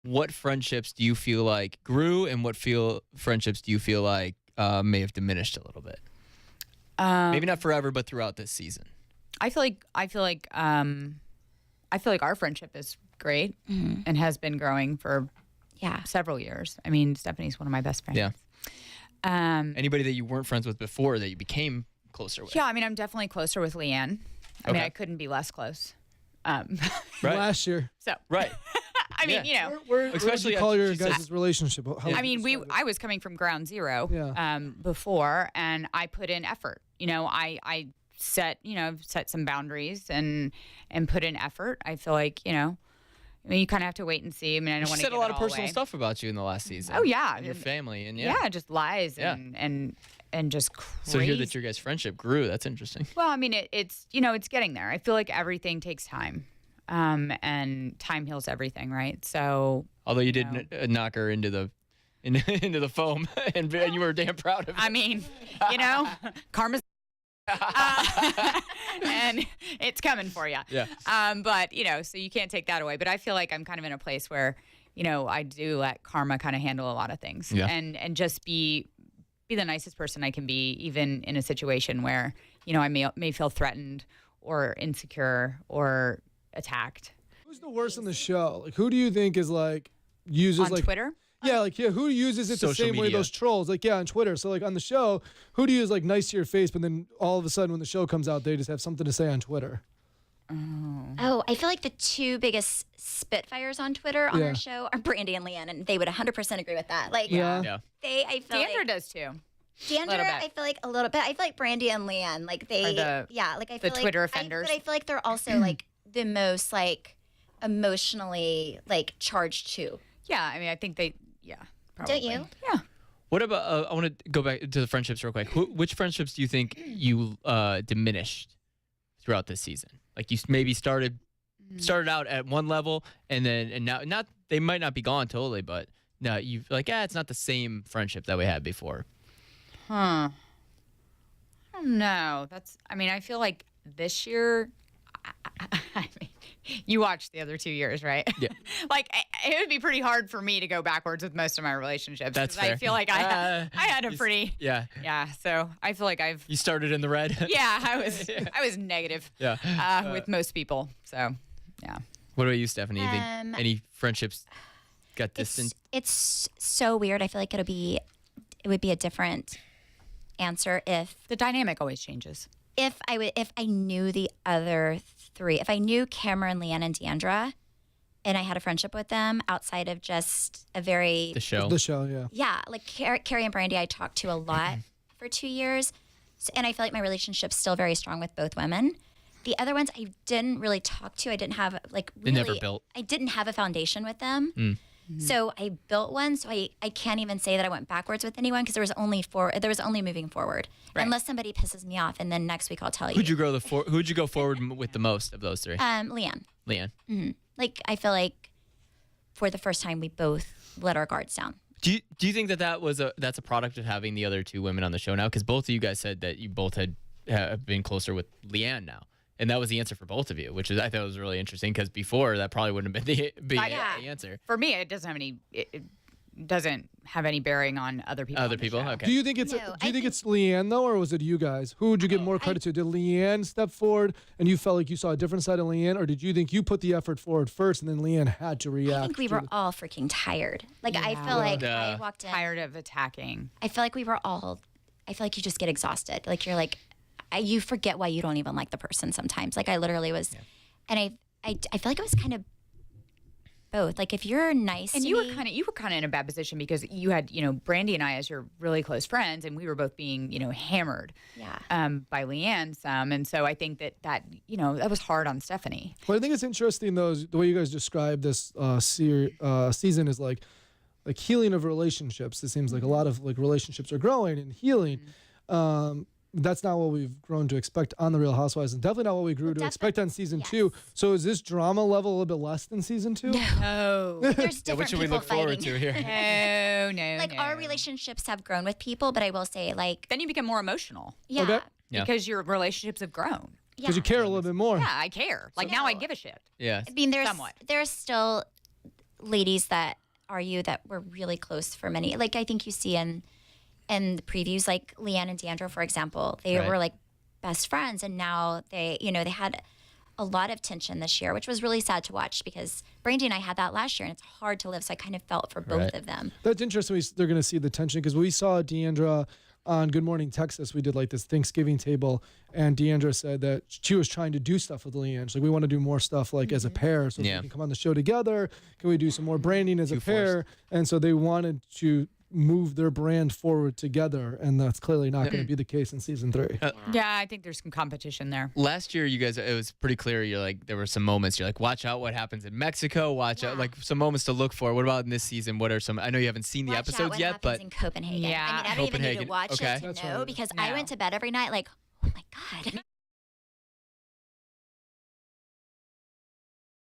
what friendships do you feel like grew, and what friendships do you feel like may have diminished a little bit? Maybe not forever, but throughout this season. I feel like our friendship is great and has been growing for several years. I mean, Stephanie's one of my best friends. Yeah. Anybody that you weren't friends with before that you became closer with? Yeah, I mean, I'm definitely closer with Leanne. I mean, I couldn't be less close. Right. Last year. So right. I mean, you know, especially call your guys' relationship. I mean, I was coming from ground zero before, and I put in effort. You know, I set some boundaries and put in effort. I feel like, you know, I mean, you kind of have to wait and see. I mean, I don't want to said a lot of personal stuff about you in the last season. Oh yeah, and your family and just lies and just crazy. So hear that your guys' friendship grew. That's interesting. Well, I mean, it's it's getting there. I feel like everything takes time, and time heals everything, right? So although you did knock her into the foam, and you were damn proud of it. I mean, you know, karma's. And it's coming for you. Yeah. But so you can't take that away. But I feel like I'm kind of in a place where, I do let karma kind of handle a lot of things, and just be the nicest person I can be, even in a situation where I may feel threatened or insecure or attacked. Who's the worst on the show? Like, who do you think is uses on Twitter? Yeah, who uses it the Social same way media. those trolls? On Twitter. So on the show, who do you use nice to your face, but then all of a sudden when the show comes out, they just have something to say on Twitter? Oh, I feel like the two biggest spitfires on Twitter on our show are Brandy and Leanne, and they would 100% agree with that. I feel Deandra does too. Deandra, I feel like a little bit. I feel like Brandy and Leanne, I feel the Twitter offenders. But I feel like they're also the most emotionally charged too. Yeah, I mean, I think they. Yeah, probably. Don't you? Yeah. What about? I want to go back to the friendships real quick. Which friendships do you think you diminished throughout this season? Like you maybe started out at one level, and now they might not be gone totally, but now you it's not the same friendship that we had before. I don't know. I feel like this year. I mean, you watched the other 2 years, right? Yeah. It would be pretty hard for me to go backwards with most of my relationships. That's fair. I feel like I had a pretty. Yeah. Yeah. So I feel like I've. You started in the red. Yeah, I was negative. Yeah. With most people. So, yeah. What about you, Stephanie? You think any friendships got distant? It's so weird. I feel like it would be a different answer if The dynamic always changes. if I knew the other three, if I knew Cameron, Leanne, and Deandra, and I had a friendship with them outside of just a very The show. The show, yeah. Carrie and Brandy I talked to a lot for 2 years, and I feel like my relationship's still very strong with both women. The other ones I didn't really talk to. I didn't have They never built. I didn't have a foundation with them. So I built one. So I can't even say that I went backwards with anyone because there was only moving forward. Right. Unless somebody pisses me off, and then next week I'll tell you. Who'd you go forward with the most of those three? Leanne. Leanne. I feel like for the first time we both let our guards down. Do you think that's a product of having the other two women on the show now? Because both of you guys said that you both have been closer with Leanne now, and that was the answer for both of you, which I thought was really interesting. Because before that probably wouldn't have been the answer. For me, it doesn't have any bearing on other people. Other people, okay. Do you think it's it's Leanne though, or was it you guys? Who would you give more credit to? Did Leanne step forward and you felt like you saw a different side of Leanne, or did you think you put the effort forward first and then Leanne had to react? I think we were all freaking tired. I feel like I walked in Tired of attacking. I feel like we were all. I feel like you just get exhausted. You forget why you don't even like the person sometimes. I literally was, and I feel like it was kind of both. If you're nice, And to you me, were kind of in a bad position because you had Brandy and I as your really close friends, and we were both being hammered by Leanne some, and so I think that that was hard on Stephanie. Well, I think it's interesting though, the way you guys describe this season is like healing of relationships. It seems like a lot of relationships are growing and healing. That's not what we've grown to expect on The Real Housewives, and definitely not what we grew to expect on season 2. So is this drama level a little bit less than season 2? No. there's different What should we people look forward fighting. to here? No. Our relationships have grown with people, but I will say Then you become more emotional yeah, Okay. Yeah. because your relationships have grown. Because you care a little bit more. Yeah, I care. Now I give a shit. Yeah. I mean, Somewhat. there's still ladies that were really close for many. Like I think you see in the previews, like Leanne and Deandra, for example, they were like best friends, and now they had a lot of tension this year, which was really sad to watch because Brandy and I had that last year, and it's hard to live. So I kind of felt for both of them. That's interesting. They're going to see the tension because we saw Deandra on Good Morning Texas. We did like this Thanksgiving table, and Deandra said that she was trying to do stuff with Leanne. She's like, we want to do more stuff like as a pair, so we can come on the show together. Can we do some more branding as a pair? And so they wanted to move their brand forward together, and that's clearly not going to be the case in season 3. Yeah, I think there's some competition there. Last year, you guys, it was pretty clear. You're like, there were some moments. You're like, watch out what happens in Mexico. Watch out, like some moments to look for. What about in this season? What are some? I know you haven't seen the episodes yet, but in Copenhagen. Yeah. I mean, I don't even need to watch it to That's know right. because I went to bed every night like, oh my god.